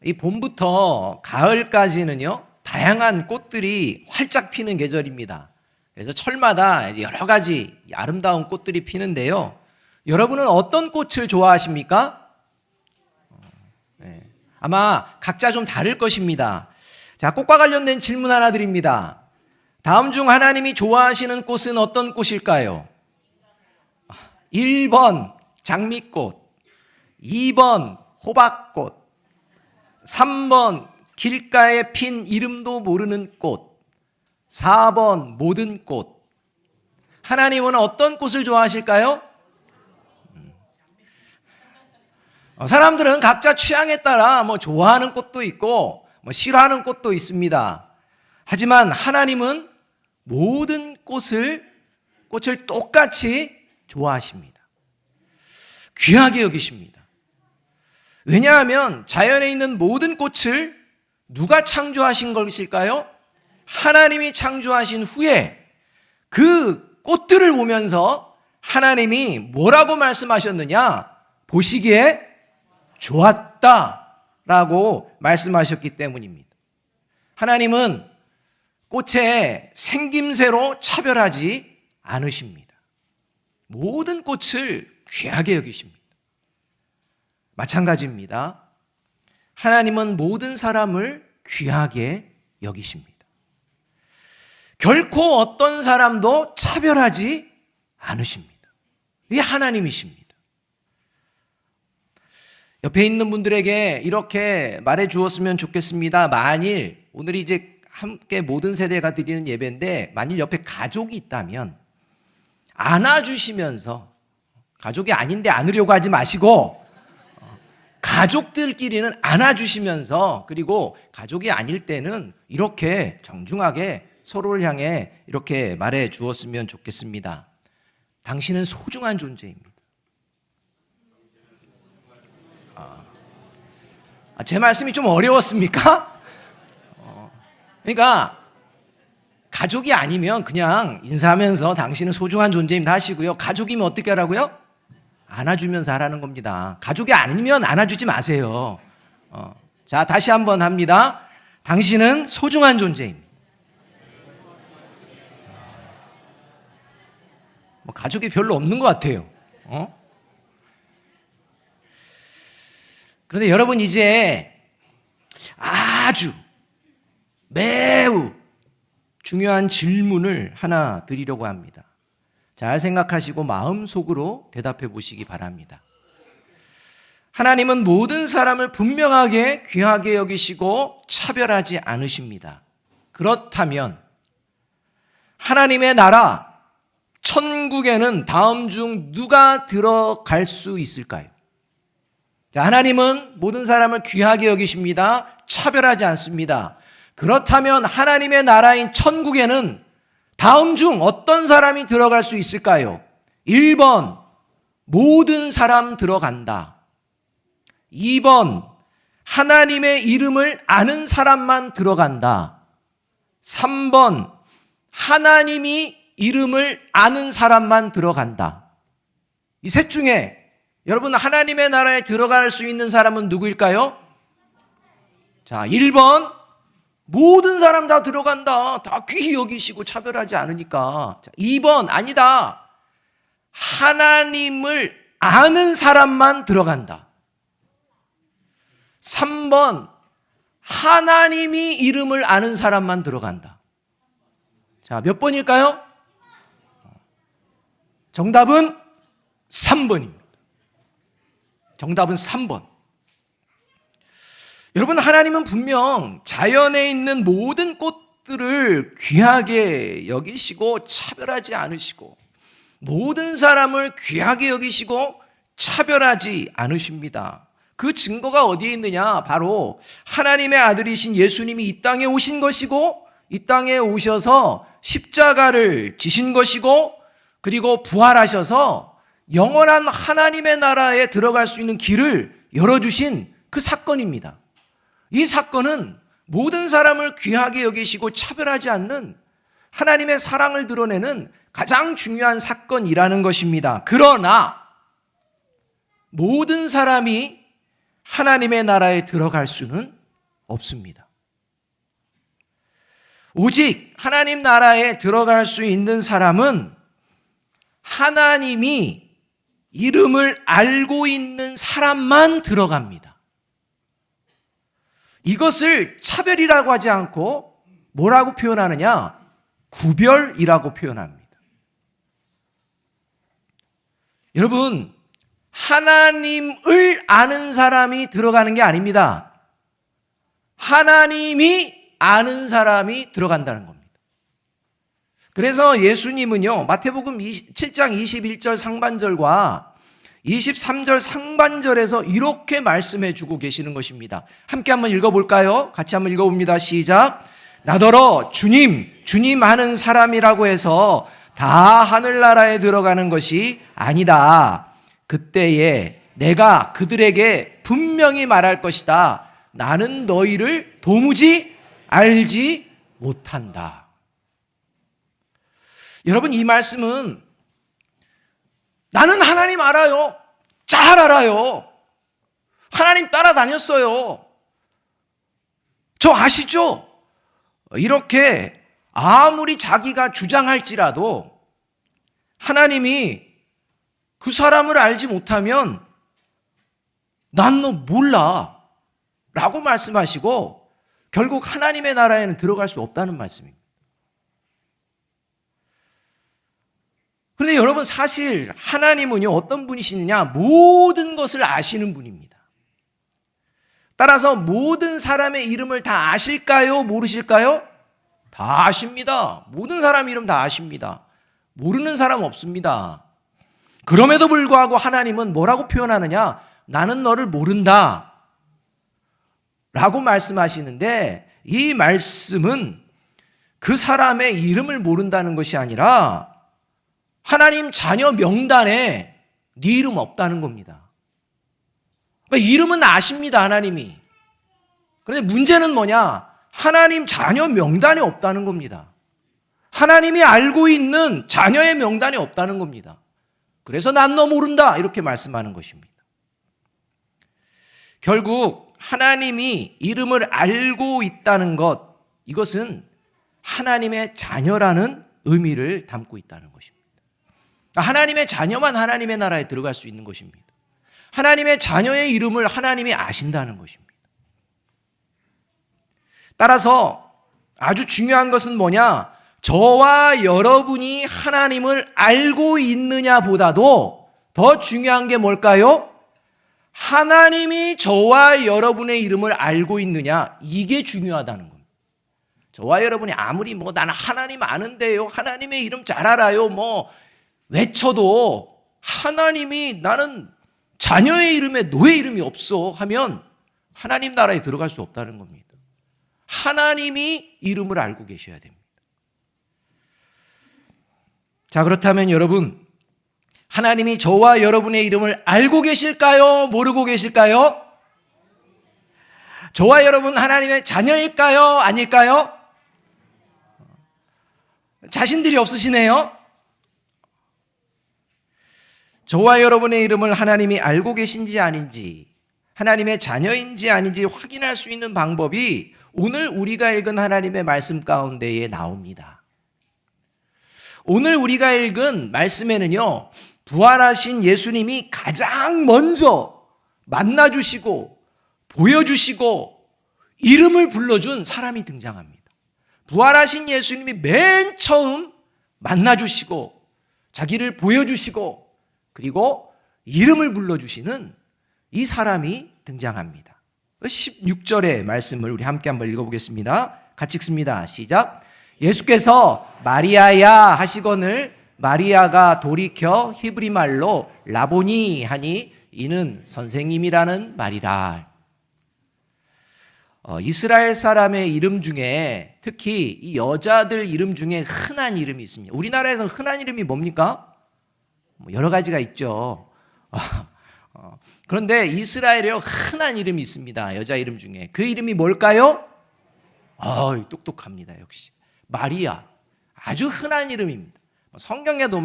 이 봄부터 가을까지는요, 다양한 꽃들이 활짝 피는 계절입니다. 그래서 철마다 여러 가지 아름다운 꽃들이 피는데요. 여러분은 어떤 꽃을 좋아하십니까? 네. 아마 각자 좀 다를 것입니다. 자, 꽃과 관련된 질문 하나 드립니다. 다음 중 하나님이 좋아하시는 꽃은 어떤 꽃일까요? 1번 장미꽃, 2번 호박꽃, 3번 길가에 핀 이름도 모르는 꽃, 4번 모든 꽃. 하나님은 어떤 꽃을 좋아하실까요? 사람들은 각자 취향에 따라 좋아하는 꽃도 있고 싫어하는 꽃도 있습니다. 하지만 하나님은 모든 꽃을 똑같이 좋아하십니다. 귀하게 여기십니다. 왜냐하면 자연에 있는 모든 꽃을 누가 창조하신 것일까요? 하나님이 창조하신 후에 그 꽃들을 보면서 하나님이 뭐라고 말씀하셨느냐? 보시기에 좋았다라고 말씀하셨기 때문입니다. 하나님은 꽃의 생김새로 차별하지 않으십니다. 모든 꽃을 귀하게 여기십니다. 마찬가지입니다. 하나님은 모든 사람을 귀하게 여기십니다. 결코 어떤 사람도 차별하지 않으십니다. 이게 하나님이십니다. 옆에 있는 분들에게 이렇게 말해 주었으면 좋겠습니다. 만일 오늘이 이제 함께 모든 세대가 드리는 예배인데 만일 옆에 가족이 있다면 안아주시면서, 가족이 아닌데 안으려고 하지 마시고 가족들끼리는 안아주시면서, 그리고 가족이 아닐 때는 이렇게 정중하게 서로를 향해 이렇게 말해 주었으면 좋겠습니다. 당신은 소중한 존재입니다. 제 말씀이 좀 어려웠습니까? 그러니까 가족이 아니면 그냥 인사하면서 당신은 소중한 존재입니다 하시고요. 가족이면 어떻게 하라고요? 안아주면서 하라는 겁니다. 가족이 아니면 안아주지 마세요. 자, 다시 한번 합니다. 당신은 소중한 존재입니다. 가족이 별로 없는 것 같아요. 그런데 여러분, 이제 아주 매우 중요한 질문을 하나 드리려고 합니다. 잘 생각하시고 마음속으로 대답해 보시기 바랍니다. 하나님은 모든 사람을 분명하게 귀하게 여기시고 차별하지 않으십니다. 그렇다면 하나님의 나라 천국에는 다음 중 누가 들어갈 수 있을까요? 하나님은 모든 사람을 귀하게 여기십니다. 차별하지 않습니다. 그렇다면 하나님의 나라인 천국에는 다음 중 어떤 사람이 들어갈 수 있을까요? 1번, 모든 사람 들어간다. 2번, 하나님의 이름을 아는 사람만 들어간다. 3번, 하나님이 이름을 아는 사람만 들어간다. 이 셋 중에 여러분, 하나님의 나라에 들어갈 수 있는 사람은 누구일까요? 자, 1번, 모든 사람 다 들어간다. 다 귀히 여기시고 차별하지 않으니까. 자, 2번, 아니다. 하나님을 아는 사람만 들어간다. 3번, 하나님이 이름을 아는 사람만 들어간다. 자, 몇 번일까요? 정답은 3번입니다. 정답은 3번. 여러분, 하나님은 분명 자연에 있는 모든 꽃들을 귀하게 여기시고 차별하지 않으시고 모든 사람을 귀하게 여기시고 차별하지 않으십니다. 그 증거가 어디에 있느냐? 바로 하나님의 아들이신 예수님이 이 땅에 오신 것이고 이 땅에 오셔서 십자가를 지신 것이고 그리고 부활하셔서 영원한 하나님의 나라에 들어갈 수 있는 길을 열어주신 그 사건입니다. 이 사건은 모든 사람을 귀하게 여기시고 차별하지 않는 하나님의 사랑을 드러내는 가장 중요한 사건이라는 것입니다. 그러나 모든 사람이 하나님의 나라에 들어갈 수는 없습니다. 오직 하나님 나라에 들어갈 수 있는 사람은 하나님이 이름을 알고 있는 사람만 들어갑니다. 이것을 차별이라고 하지 않고 뭐라고 표현하느냐? 구별이라고 표현합니다. 여러분, 하나님을 아는 사람이 들어가는 게 아닙니다. 하나님이 아는 사람이 들어간다는 겁니다. 그래서 예수님은요, 마태복음 7장 21절 상반절과 23절 상반절에서 이렇게 말씀해 주고 계시는 것입니다. 함께 한번 읽어볼까요? 같이 한번 읽어봅니다. 시작. 나더러 주님, 주님 하는 사람이라고 해서 다 하늘나라에 들어가는 것이 아니다. 그때에 내가 그들에게 분명히 말할 것이다. 나는 너희를 도무지 알지 못한다. 여러분, 이 말씀은 나는 하나님 알아요. 잘 알아요. 하나님 따라다녔어요. 저 아시죠? 이렇게 아무리 자기가 주장할지라도 하나님이 그 사람을 알지 못하면 난 너 몰라 라고 말씀하시고 결국 하나님의 나라에는 들어갈 수 없다는 말씀입니다. 그런데 여러분, 사실 하나님은요, 어떤 분이시느냐? 모든 것을 아시는 분입니다. 따라서 모든 사람의 이름을 다 아실까요? 모르실까요? 다 아십니다. 모든 사람 이름 다 아십니다. 모르는 사람 없습니다. 그럼에도 불구하고 하나님은 뭐라고 표현하느냐? 나는 너를 모른다 라고 말씀하시는데, 이 말씀은 그 사람의 이름을 모른다는 것이 아니라 하나님 자녀 명단에 네 이름 없다는 겁니다. 그러니까 이름은 아십니다, 하나님이. 그런데 문제는 뭐냐? 하나님 자녀 명단에 없다는 겁니다. 하나님이 알고 있는 자녀의 명단에 없다는 겁니다. 그래서 난 너 모른다 이렇게 말씀하는 것입니다. 결국 하나님이 이름을 알고 있다는 것, 이것은 하나님의 자녀라는 의미를 담고 있다는 것입니다. 하나님의 자녀만 하나님의 나라에 들어갈 수 있는 것입니다. 하나님의 자녀의 이름을 하나님이 아신다는 것입니다. 따라서 아주 중요한 것은 뭐냐? 저와 여러분이 하나님을 알고 있느냐 보다도 더 중요한 게 뭘까요? 하나님이 저와 여러분의 이름을 알고 있느냐, 이게 중요하다는 겁니다. 저와 여러분이 아무리 나는 하나님 아는데요, 하나님의 이름 잘 알아요, 외쳐도 하나님이 나는 자녀의 이름에 너의 이름이 없어 하면 하나님 나라에 들어갈 수 없다는 겁니다. 하나님이 이름을 알고 계셔야 됩니다. 자, 그렇다면 여러분, 하나님이 저와 여러분의 이름을 알고 계실까요? 모르고 계실까요? 저와 여러분 하나님의 자녀일까요? 아닐까요? 자신들이 없으시네요. 저와 여러분의 이름을 하나님이 알고 계신지 아닌지, 하나님의 자녀인지 아닌지 확인할 수 있는 방법이 오늘 우리가 읽은 하나님의 말씀 가운데에 나옵니다. 오늘 우리가 읽은 말씀에는요, 부활하신 예수님이 가장 먼저 만나주시고 보여주시고 이름을 불러준 사람이 등장합니다. 부활하신 예수님이 맨 처음 만나주시고 자기를 보여주시고 그리고 이름을 불러주시는 이 사람이 등장합니다. 16절의 말씀을 우리 함께 한번 읽어보겠습니다. 같이 읽습니다. 시작. 예수께서 마리아야 하시거늘 마리아가 돌이켜 히브리 말로 라보니 하니 이는 선생님이라는 말이라. 이스라엘 사람의 이름 중에 특히 이 여자들 이름 중에 흔한 이름이 있습니다. 우리나라에서 흔한 이름이 뭡니까? 여러 가지가 있죠. 그런데 이스라엘에 흔한 이름이 있습니다. 여자 이름 중에. 그 이름이 뭘까요? 똑똑합니다. 역시 마리아. 아주 흔한 이름입니다. 성경에도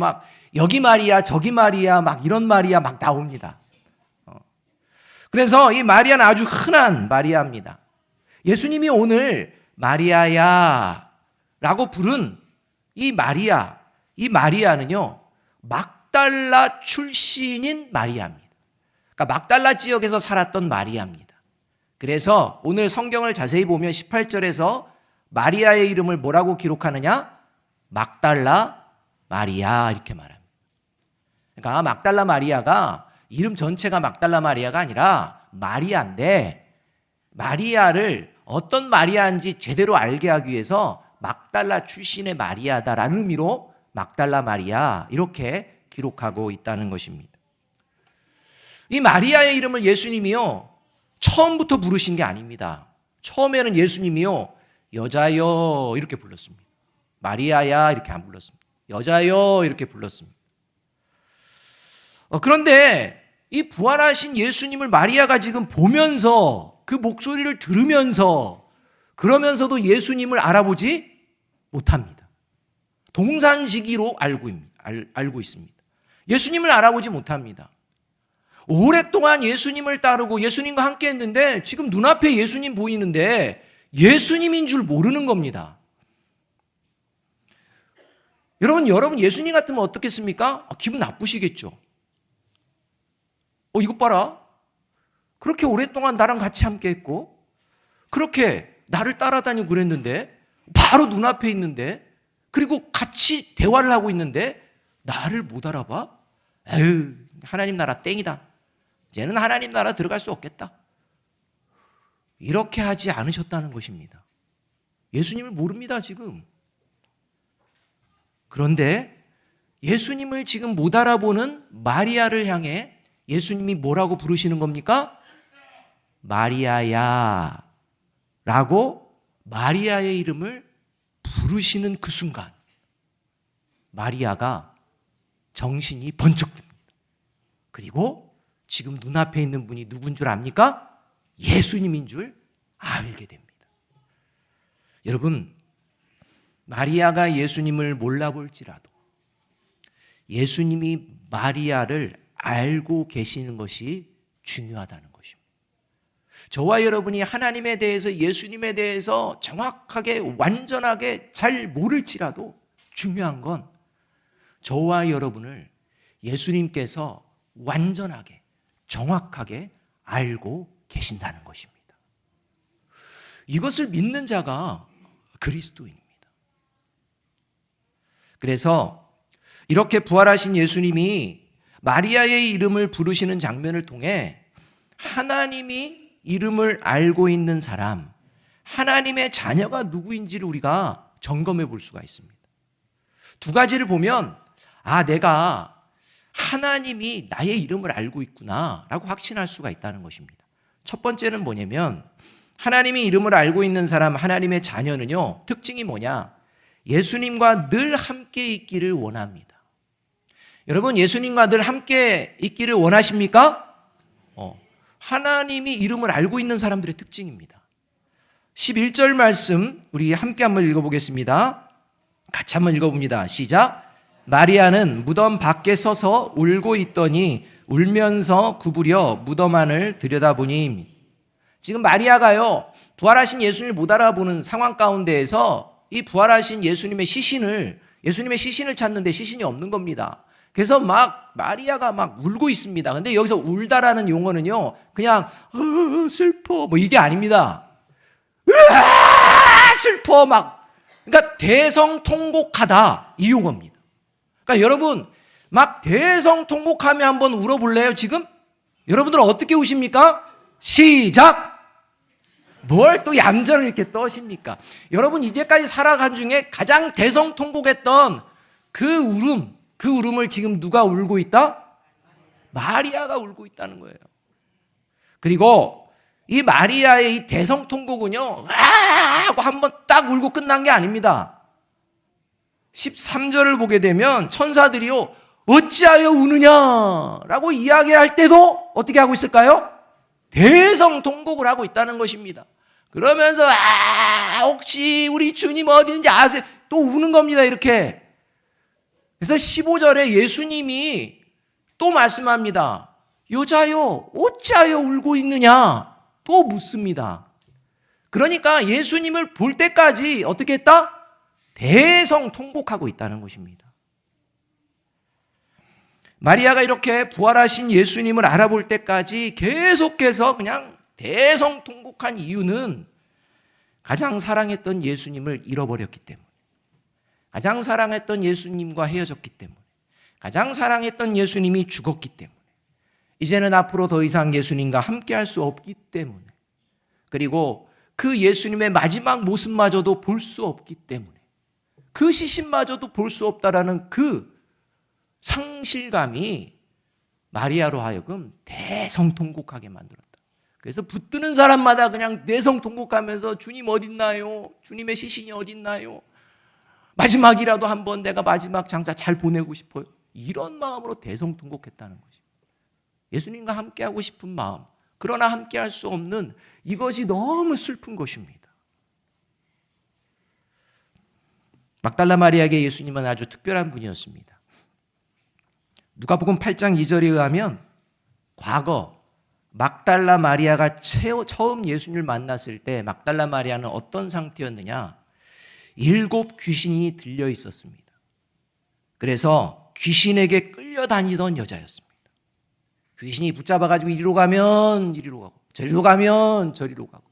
여기 마리아 저기 마리아 이런 마리아 나옵니다. 그래서 이 마리아는 아주 흔한 마리아입니다. 예수님이 오늘 마리아야 라고 부른 이 마리아는요, 막달라 출신인 마리아입니다. 그러니까 막달라 지역에서 살았던 마리아입니다. 그래서 오늘 성경을 자세히 보면 18절에서 마리아의 이름을 뭐라고 기록하느냐? 막달라 마리아 이렇게 말합니다. 그러니까 막달라 마리아가 이름 전체가 막달라 마리아가 아니라 마리아인데, 마리아를 어떤 마리아인지 제대로 알게 하기 위해서 막달라 출신의 마리아다라는 의미로 막달라 마리아 이렇게 기록하고 있다는 것입니다. 이 마리아의 이름을 예수님이요 처음부터 부르신 게 아닙니다. 처음에는 예수님이요 여자여 이렇게 불렀습니다. 마리아야 이렇게 안 불렀습니다. 여자여 이렇게 불렀습니다. 그런데 이 부활하신 예수님을 마리아가 지금 보면서, 그 목소리를 들으면서, 그러면서도 예수님을 알아보지 못합니다. 동산지기로 알고 있습니다. 예수님을 알아보지 못합니다. 오랫동안 예수님을 따르고 예수님과 함께 했는데 지금 눈앞에 예수님 보이는데 예수님인 줄 모르는 겁니다. 여러분 예수님 같으면 어떻겠습니까? 기분 나쁘시겠죠. 이것 봐라. 그렇게 오랫동안 나랑 같이 함께 했고 그렇게 나를 따라다니고 그랬는데, 바로 눈앞에 있는데, 그리고 같이 대화를 하고 있는데 나를 못 알아봐? 에휴, 하나님 나라 땡이다. 이제는 하나님 나라 들어갈 수 없겠다. 이렇게 하지 않으셨다는 것입니다. 예수님을 모릅니다, 지금. 그런데 예수님을 지금 못 알아보는 마리아를 향해 예수님이 뭐라고 부르시는 겁니까? 마리아야 라고 마리아의 이름을 부르시는 그 순간 마리아가 정신이 번쩍 듭니다. 그리고 지금 눈앞에 있는 분이 누군 줄 압니까? 예수님인 줄 알게 됩니다. 여러분, 마리아가 예수님을 몰라볼지라도 예수님이 마리아를 알고 계시는 것이 중요하다는 것입니다. 저와 여러분이 하나님에 대해서, 예수님에 대해서 정확하게 완전하게 잘 모를지라도 중요한 건 저와 여러분을 예수님께서 완전하게 정확하게 알고 계신다는 것입니다. 이것을 믿는 자가 그리스도인입니다. 그래서 이렇게 부활하신 예수님이 마리아의 이름을 부르시는 장면을 통해 하나님이 이름을 알고 있는 사람, 하나님의 자녀가 누구인지를 우리가 점검해 볼 수가 있습니다. 두 가지를 보면 내가 하나님이 나의 이름을 알고 있구나 라고 확신할 수가 있다는 것입니다. 첫 번째는 뭐냐면, 하나님이 이름을 알고 있는 사람, 하나님의 자녀는요, 특징이 뭐냐? 예수님과 늘 함께 있기를 원합니다. 여러분, 예수님과 늘 함께 있기를 원하십니까? 하나님이 이름을 알고 있는 사람들의 특징입니다. 11절 말씀 우리 함께 한번 읽어보겠습니다. 같이 한번 읽어봅니다. 시작. 마리아는 무덤 밖에 서서 울고 있더니 울면서 구부려 무덤 안을 들여다보니, 지금 마리아가요 부활하신 예수님을 못 알아보는 상황 가운데에서 이 부활하신 예수님의 시신을 찾는데 시신이 없는 겁니다. 그래서 마리아가 울고 있습니다. 근데 여기서 울다라는 용어는요 그냥 슬퍼 이게 아닙니다. 슬퍼 그러니까 대성통곡하다 이 용어입니다. 그러니까 여러분 대성통곡하며 한번 울어볼래요? 지금 여러분들은 어떻게 우십니까? 시작. 뭘 또 얌전을 이렇게 떠십니까? 여러분 이제까지 살아간 중에 가장 대성통곡했던 그 울음을 지금 누가 울고 있다? 마리아가 울고 있다는 거예요. 그리고 이 마리아의 이 대성통곡은요 하고 한번 딱 울고 끝난 게 아닙니다. 13절을 보게 되면 천사들이요 어찌하여 우느냐라고 이야기할 때도 어떻게 하고 있을까요? 대성통곡을 하고 있다는 것입니다. 그러면서 혹시 우리 주님 어디 있는지 아세요? 또 우는 겁니다. 이렇게. 그래서 15절에 예수님이 또 말씀합니다. 여자여 어찌하여 울고 있느냐 또 묻습니다. 그러니까 예수님을 볼 때까지 어떻게 했다? 대성통곡하고 있다는 것입니다. 마리아가 이렇게 부활하신 예수님을 알아볼 때까지 계속해서 그냥 대성통곡한 이유는 가장 사랑했던 예수님을 잃어버렸기 때문에, 가장 사랑했던 예수님과 헤어졌기 때문에, 가장 사랑했던 예수님이 죽었기 때문에, 이제는 앞으로 더 이상 예수님과 함께할 수 없기 때문에, 그리고 그 예수님의 마지막 모습마저도 볼 수 없기 때문에, 그 시신마저도 볼 수 없다라는 그 상실감이 마리아로 하여금 대성통곡하게 만들었다. 그래서 붙드는 사람마다 그냥 대성통곡하면서 주님 어딨나요? 주님의 시신이 어딨나요? 마지막이라도 한번 내가 마지막 장사 잘 보내고 싶어요. 이런 마음으로 대성통곡했다는 것입니다. 예수님과 함께하고 싶은 마음, 그러나 함께할 수 없는 이것이 너무 슬픈 것입니다. 막달라 마리아에게 예수님은 아주 특별한 분이었습니다. 누가복음 8장 2절에 의하면 과거 막달라 마리아가 처음 예수님을 만났을 때 막달라 마리아는 어떤 상태였느냐? 7 귀신이 들려 있었습니다. 그래서 귀신에게 끌려다니던 여자였습니다. 귀신이 붙잡아가지고 이리로 가면 이리로 가고 저리로 가면 저리로 가고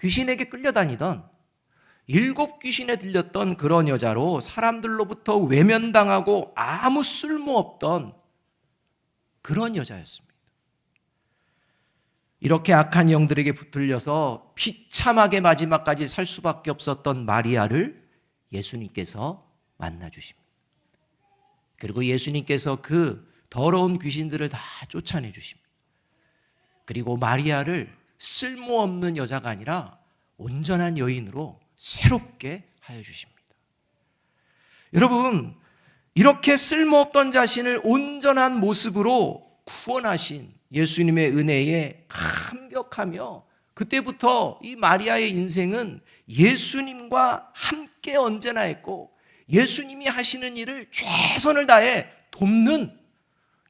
귀신에게 끌려다니던 7 귀신에 들렸던 그런 여자로 사람들로부터 외면당하고 아무 쓸모없던 그런 여자였습니다. 이렇게 악한 영들에게 붙들려서 비참하게 마지막까지 살 수밖에 없었던 마리아를 예수님께서 만나주십니다. 그리고 예수님께서 그 더러운 귀신들을 다 쫓아내 주십니다. 그리고 마리아를 쓸모없는 여자가 아니라 온전한 여인으로 새롭게 하여 주십니다. 여러분, 이렇게 쓸모없던 자신을 온전한 모습으로 구원하신 예수님의 은혜에 감격하며 그때부터 이 마리아의 인생은 예수님과 함께 언제나 했고 예수님이 하시는 일을 최선을 다해 돕는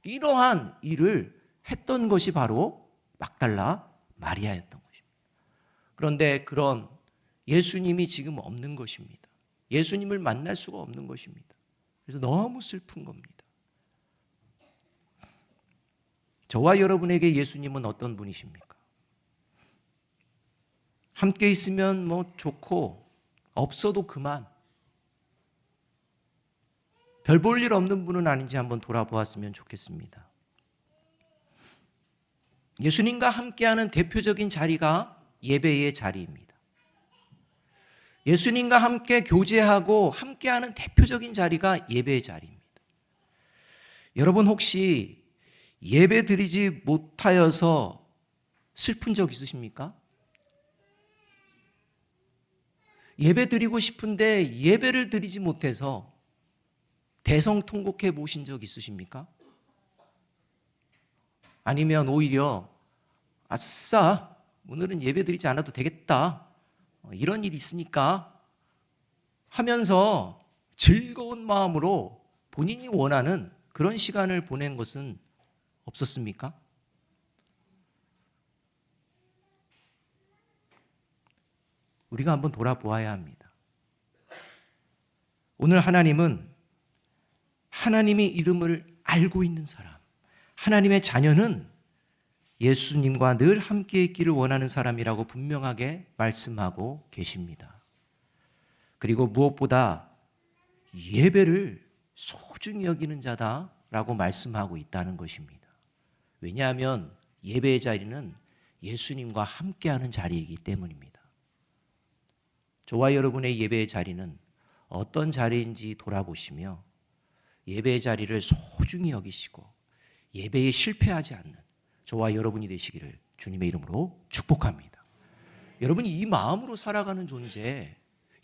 이러한 일을 했던 것이 바로 막달라 마리아였던 것입니다. 그런데 그런 예수님이 지금 없는 것입니다. 예수님을 만날 수가 없는 것입니다. 그래서 너무 슬픈 겁니다. 저와 여러분에게 예수님은 어떤 분이십니까? 함께 있으면 뭐 좋고 없어도 그만, 별 볼 일 없는 분은 아닌지 한번 돌아보았으면 좋겠습니다. 예수님과 함께하는 대표적인 자리가 예배의 자리입니다. 예수님과 함께 교제하고 함께하는 대표적인 자리가 예배의 자리입니다. 여러분 혹시 예배 드리지 못하여서 슬픈 적 있으십니까? 예배 드리고 싶은데 예배를 드리지 못해서 대성통곡해 보신 적 있으십니까? 아니면 오히려 아싸 오늘은 예배 드리지 않아도 되겠다 이런 일이 있으니까 하면서 즐거운 마음으로 본인이 원하는 그런 시간을 보낸 것은 없었습니까? 우리가 한번 돌아보아야 합니다. 오늘 하나님은 하나님의 이름을 알고 있는 사람, 하나님의 자녀는 예수님과 늘 함께 있기를 원하는 사람이라고 분명하게 말씀하고 계십니다. 그리고 무엇보다 예배를 소중히 여기는 자다라고 말씀하고 있다는 것입니다. 왜냐하면 예배의 자리는 예수님과 함께하는 자리이기 때문입니다. 저와 여러분의 예배의 자리는 어떤 자리인지 돌아보시며 예배의 자리를 소중히 여기시고 예배에 실패하지 않는 저와 여러분이 되시기를 주님의 이름으로 축복합니다. 여러분이 이 마음으로 살아가는 존재,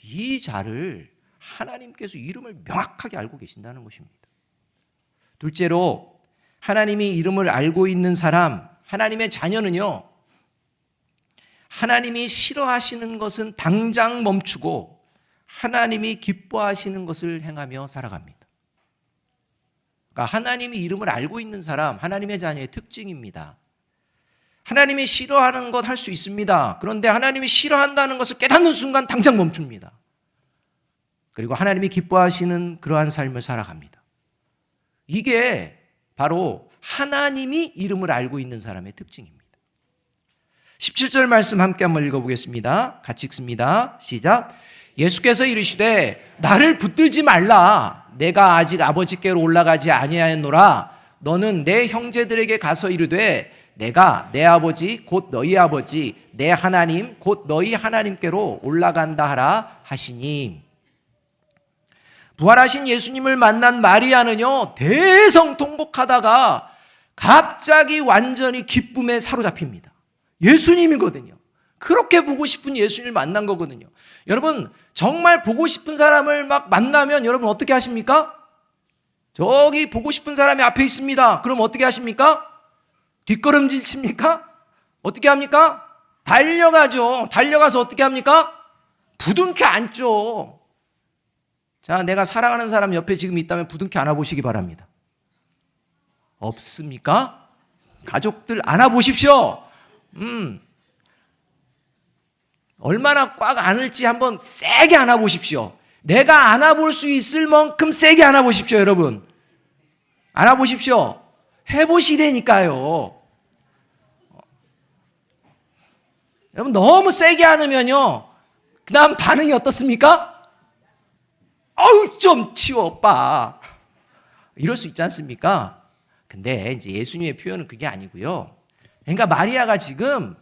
이 자를 하나님께서 이름을 명확하게 알고 계신다는 것입니다. 둘째로 하나님이 이름을 알고 있는 사람, 하나님의 자녀는요, 하나님이 싫어하시는 것은 당장 멈추고 하나님이 기뻐하시는 것을 행하며 살아갑니다. 그러니까 하나님의 이름을 알고 있는 사람, 하나님의 자녀의 특징입니다. 하나님이 싫어하는 것 할 수 있습니다. 그런데 하나님이 싫어한다는 것을 깨닫는 순간 당장 멈춥니다. 그리고 하나님이 기뻐하시는 그러한 삶을 살아갑니다. 이게 바로 하나님이 이름을 알고 있는 사람의 특징입니다. 17절 말씀 함께 한번 읽어보겠습니다. 같이 읽습니다. 시작. 예수께서 이르시되 나를 붙들지 말라. 내가 아직 아버지께로 올라가지 아니하였노라. 너는 내 형제들에게 가서 이르되 내가 내 아버지 곧 너희 아버지 내 하나님 곧 너희 하나님께로 올라간다 하라 하시니. 부활하신 예수님을 만난 마리아는요, 대성통곡하다가 갑자기 완전히 기쁨에 사로잡힙니다. 예수님이거든요. 그렇게 보고 싶은 예수님을 만난 거거든요. 여러분, 정말 보고 싶은 사람을 막 만나면 여러분 어떻게 하십니까? 저기 보고 싶은 사람이 앞에 있습니다. 그럼 어떻게 하십니까? 뒷걸음질 칩니까? 어떻게 합니까? 달려가죠. 달려가서 어떻게 합니까? 부둥켜 안죠. 자, 내가 사랑하는 사람 옆에 지금 있다면 부둥켜 안아보시기 바랍니다. 없습니까? 가족들 안아보십시오. 얼마나 꽉 안을지 한번 세게 안아보십시오. 내가 안아볼 수 있을 만큼 세게 안아보십시오, 여러분. 안아보십시오. 해보시라니까요. 여러분, 너무 세게 안으면요, 그 다음 반응이 어떻습니까? 어우, 좀 치워, 오빠. 이럴 수 있지 않습니까? 근데 이제 예수님의 표현은 그게 아니고요. 그러니까 마리아가 지금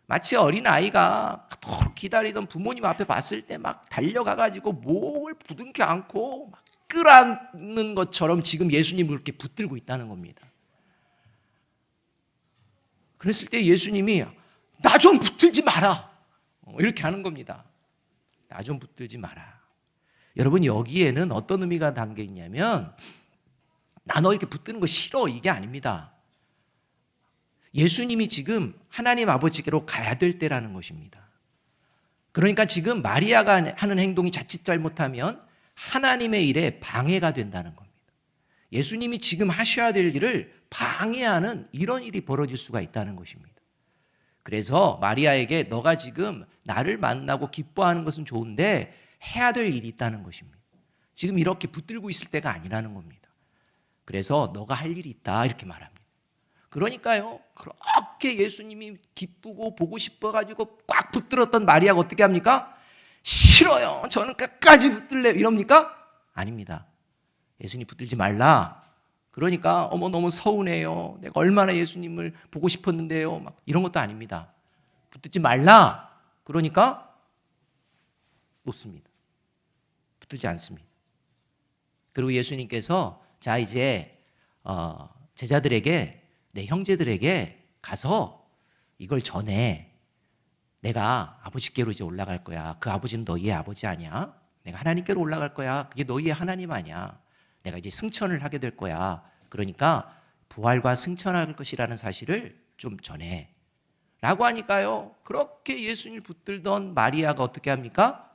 마치 어린아이가 그토록 기다리던 부모님 앞에 봤을 때 막 달려가가지고 목을 부둥켜 안고 막 끌어안는 것처럼 지금 예수님을 이렇게 붙들고 있다는 겁니다. 그랬을 때 예수님이 나 좀 붙들지 마라. 이렇게 하는 겁니다. 나 좀 붙들지 마라. 여러분, 여기에는 어떤 의미가 담겨 있냐면 나 너 이렇게 붙드는 거 싫어, 이게 아닙니다. 예수님이 지금 하나님 아버지께로 가야 될 때라는 것입니다. 그러니까 지금 마리아가 하는 행동이 자칫 잘못하면 하나님의 일에 방해가 된다는 겁니다. 예수님이 지금 하셔야 될 일을 방해하는 이런 일이 벌어질 수가 있다는 것입니다. 그래서 마리아에게 너가 지금 나를 만나고 기뻐하는 것은 좋은데 해야 될 일이 있다는 것입니다. 지금 이렇게 붙들고 있을 때가 아니라는 겁니다. 그래서 너가 할 일이 있다, 이렇게 말합니다. 그러니까요, 그렇게 예수님이 기쁘고 보고 싶어가지고 꽉 붙들었던 마리아가 어떻게 합니까? 싫어요, 저는 끝까지 붙들래요, 이럽니까? 아닙니다. 예수님 붙들지 말라. 그러니까 어머 너무 서운해요, 내가 얼마나 예수님을 보고 싶었는데요, 막 이런 것도 아닙니다. 붙들지 말라. 그러니까 놓습니다. 붙들지 않습니다. 그리고 예수님께서 자, 이제 제자들에게, 내 형제들에게 가서 이걸 전해. 내가 아버지께로 이제 올라갈 거야. 그 아버지는 너희의 아버지 아니야? 내가 하나님께로 올라갈 거야. 그게 너희의 하나님 아니야? 내가 이제 승천을 하게 될 거야. 그러니까 부활과 승천할 것이라는 사실을 좀 전해. 라고 하니까요, 그렇게 예수님을 붙들던 마리아가 어떻게 합니까?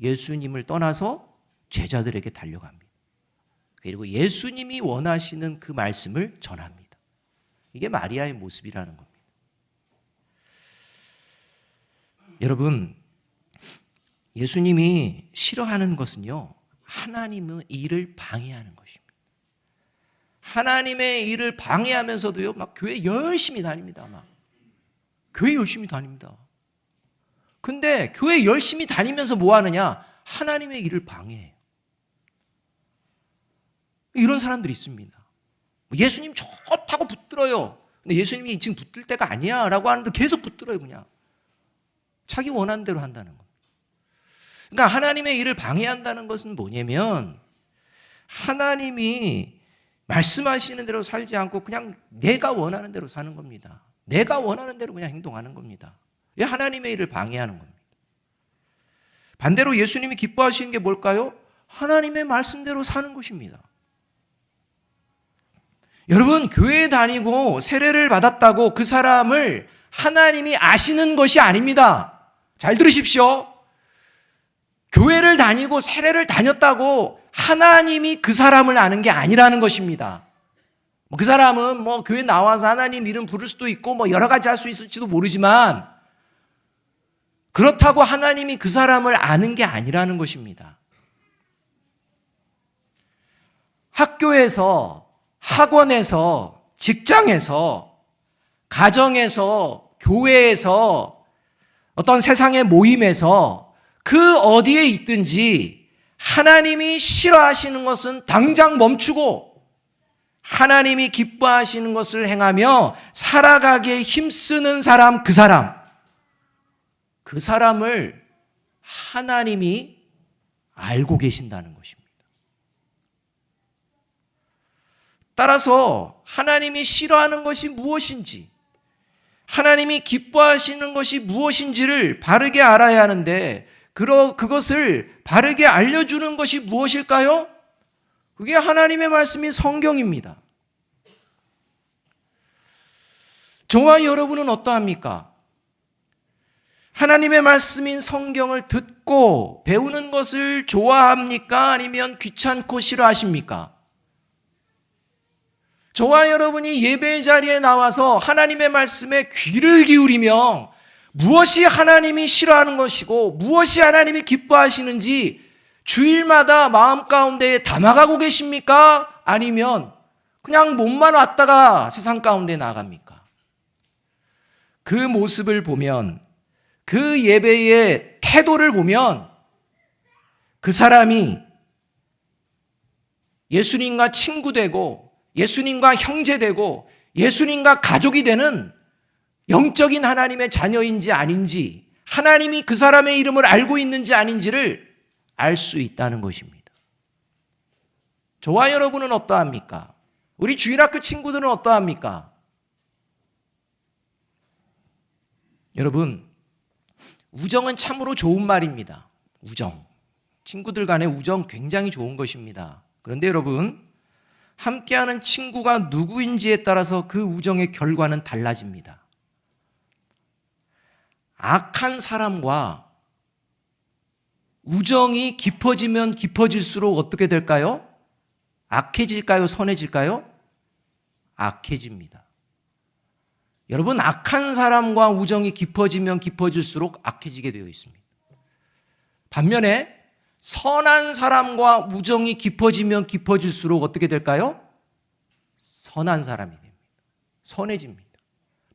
예수님을 떠나서 제자들에게 달려갑니다. 그리고 예수님이 원하시는 그 말씀을 전합니다. 이게 마리아의 모습이라는 겁니다. 여러분, 예수님이 싫어하는 것은요, 하나님의 일을 방해하는 것입니다. 하나님의 일을 방해하면서도요, 막 교회 열심히 다닙니다. 막 교회 열심히 다닙니다. 근데 교회 열심히 다니면서 뭐 하느냐? 하나님의 일을 방해해요. 이런 사람들이 있습니다. 예수님 좋다고 붙들어요. 근데 예수님이 지금 붙들 때가 아니야 라고 하는데 계속 붙들어요. 그냥 자기 원하는 대로 한다는 거. 그러니까 하나님의 일을 방해한다는 것은 뭐냐면 하나님이 말씀하시는 대로 살지 않고 그냥 내가 원하는 대로 사는 겁니다. 내가 원하는 대로 그냥 행동하는 겁니다. 이 하나님의 일을 방해하는 겁니다. 반대로 예수님이 기뻐하시는 게 뭘까요? 하나님의 말씀대로 사는 것입니다. 여러분, 교회에 다니고 세례를 받았다고 그 사람을 하나님이 아시는 것이 아닙니다. 잘 들으십시오. 교회를 다니고 세례를 다녔다고 하나님이 그 사람을 아는 게 아니라는 것입니다. 그 사람은 교회 나와서 하나님 이름 부를 수도 있고 여러 가지 할 수 있을지도 모르지만 그렇다고 하나님이 그 사람을 아는 게 아니라는 것입니다. 학교에서, 학원에서, 직장에서, 가정에서, 교회에서, 어떤 세상의 모임에서 그 어디에 있든지 하나님이 싫어하시는 것은 당장 멈추고 하나님이 기뻐하시는 것을 행하며 살아가기에 힘쓰는 사람, 그 사람을 하나님이 알고 계신다는 것입니다. 따라서 하나님이 싫어하는 것이 무엇인지, 하나님이 기뻐하시는 것이 무엇인지를 바르게 알아야 하는데 그것을 바르게 알려주는 것이 무엇일까요? 그게 하나님의 말씀인 성경입니다. 저와 여러분은 어떠합니까? 하나님의 말씀인 성경을 듣고 배우는 것을 좋아합니까? 아니면 귀찮고 싫어하십니까? 저와 여러분이 예배 자리에 나와서 하나님의 말씀에 귀를 기울이며 무엇이 하나님이 싫어하는 것이고 무엇이 하나님이 기뻐하시는지 주일마다 마음 가운데에 담아가고 계십니까? 아니면 그냥 몸만 왔다가 세상 가운데 나갑니까? 그 모습을 보면, 그 예배의 태도를 보면 그 사람이 예수님과 친구 되고 예수님과 형제 되고 예수님과 가족이 되는 영적인 하나님의 자녀인지 아닌지, 하나님이 그 사람의 이름을 알고 있는지 아닌지를 알 수 있다는 것입니다. 저와 여러분은 어떠합니까? 우리 주일학교 친구들은 어떠합니까? 여러분, 우정은 참으로 좋은 말입니다. 우정. 친구들 간의 우정 굉장히 좋은 것입니다. 그런데 여러분, 함께하는 친구가 누구인지에 따라서 그 우정의 결과는 달라집니다. 악한 사람과 우정이 깊어지면 깊어질수록 어떻게 될까요? 악해질까요? 선해질까요? 악해집니다. 여러분, 악한 사람과 우정이 깊어지면 깊어질수록 악해지게 되어 있습니다. 반면에 선한 사람과 우정이 깊어지면 깊어질수록 어떻게 될까요? 선한 사람이 됩니다. 선해집니다.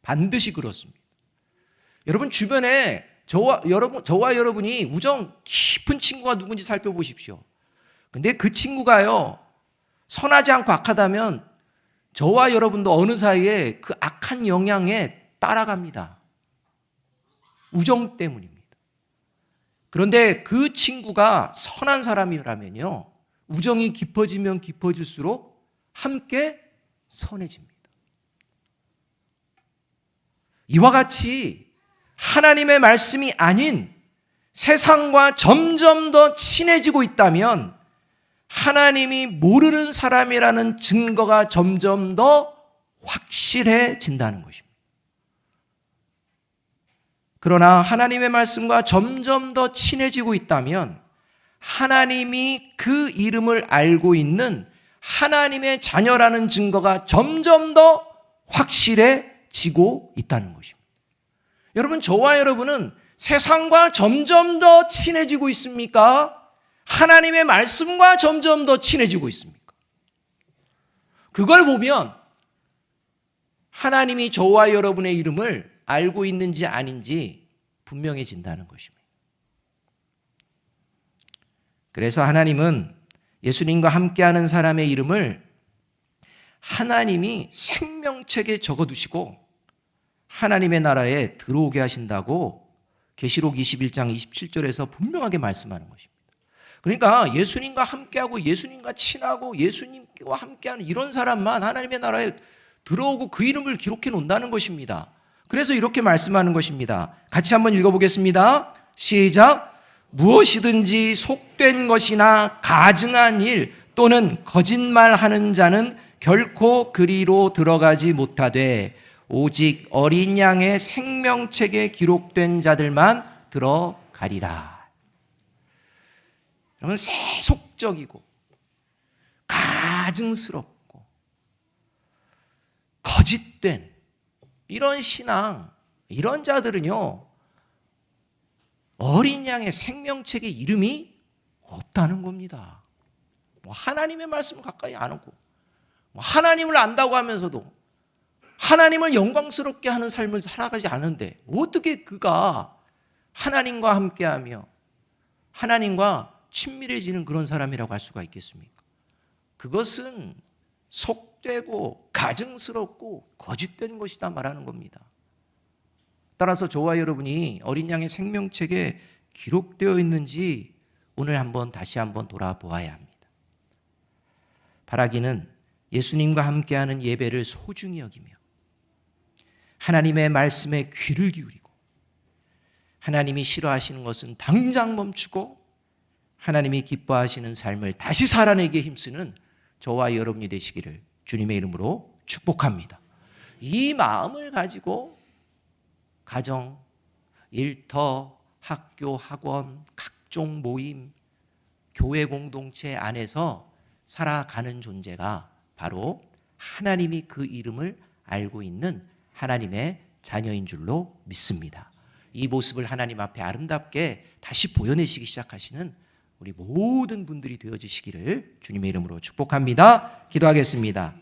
반드시 그렇습니다. 여러분 주변에 저와 여러분이 우정 깊은 친구가 누군지 살펴보십시오. 근데 그 친구가요, 선하지 않고 악하다면 저와 여러분도 어느 사이에 그 악한 영향에 따라갑니다. 우정 때문입니다. 그런데 그 친구가 선한 사람이라면요, 우정이 깊어지면 깊어질수록 함께 선해집니다. 이와 같이 하나님의 말씀이 아닌 세상과 점점 더 친해지고 있다면 하나님이 모르는 사람이라는 증거가 점점 더 확실해진다는 것입니다. 그러나 하나님의 말씀과 점점 더 친해지고 있다면 하나님이 그 이름을 알고 있는 하나님의 자녀라는 증거가 점점 더 확실해지고 있다는 것입니다. 여러분, 저와 여러분은 세상과 점점 더 친해지고 있습니까? 하나님의 말씀과 점점 더 친해지고 있습니까? 그걸 보면 하나님이 저와 여러분의 이름을 알고 있는지 아닌지 분명해진다는 것입니다. 그래서 하나님은 예수님과 함께하는 사람의 이름을 하나님이 생명책에 적어두시고 하나님의 나라에 들어오게 하신다고 계시록 21장 27절에서 분명하게 말씀하는 것입니다. 그러니까 예수님과 함께하고 예수님과 친하고 예수님과 함께하는 이런 사람만 하나님의 나라에 들어오고 그 이름을 기록해 놓는다는 것입니다. 그래서 이렇게 말씀하는 것입니다. 같이 한번 읽어보겠습니다. 시작. 무엇이든지 속된 것이나 가증한 일 또는 거짓말하는 자는 결코 그리로 들어가지 못하되 오직 어린 양의 생명책에 기록된 자들만 들어가리라. 여러분, 세속적이고 가증스럽고 거짓된 이런 신앙, 이런 자들은요, 어린 양의 생명책에 이름이 없다는 겁니다. 하나님의 말씀을 가까이 안 하고, 하나님을 안다고 하면서도 하나님을 영광스럽게 하는 삶을 살아가지 않은데 어떻게 그가 하나님과 함께하며 하나님과 친밀해지는 그런 사람이라고 할 수가 있겠습니까? 그것은 속되고 가증스럽고 거짓된 것이다 말하는 겁니다. 따라서 저와 여러분이 어린 양의 생명책에 기록되어 있는지 오늘 다시 한번 돌아보아야 합니다. 바라기는 예수님과 함께하는 예배를 소중히 여기며 하나님의 말씀에 귀를 기울이고 하나님이 싫어하시는 것은 당장 멈추고 하나님이 기뻐하시는 삶을 다시 살아내기에 힘쓰는 저와 여러분이 되시기를 주님의 이름으로 축복합니다. 이 마음을 가지고 가정, 일터, 학교, 학원, 각종 모임, 교회 공동체 안에서 살아가는 존재가 바로 하나님이 그 이름을 알고 있는 하나님의 자녀인 줄로 믿습니다. 이 모습을 하나님 앞에 아름답게 다시 보여내시기 시작하시는 우리 모든 분들이 되어주시기를 주님의 이름으로 축복합니다. 기도하겠습니다.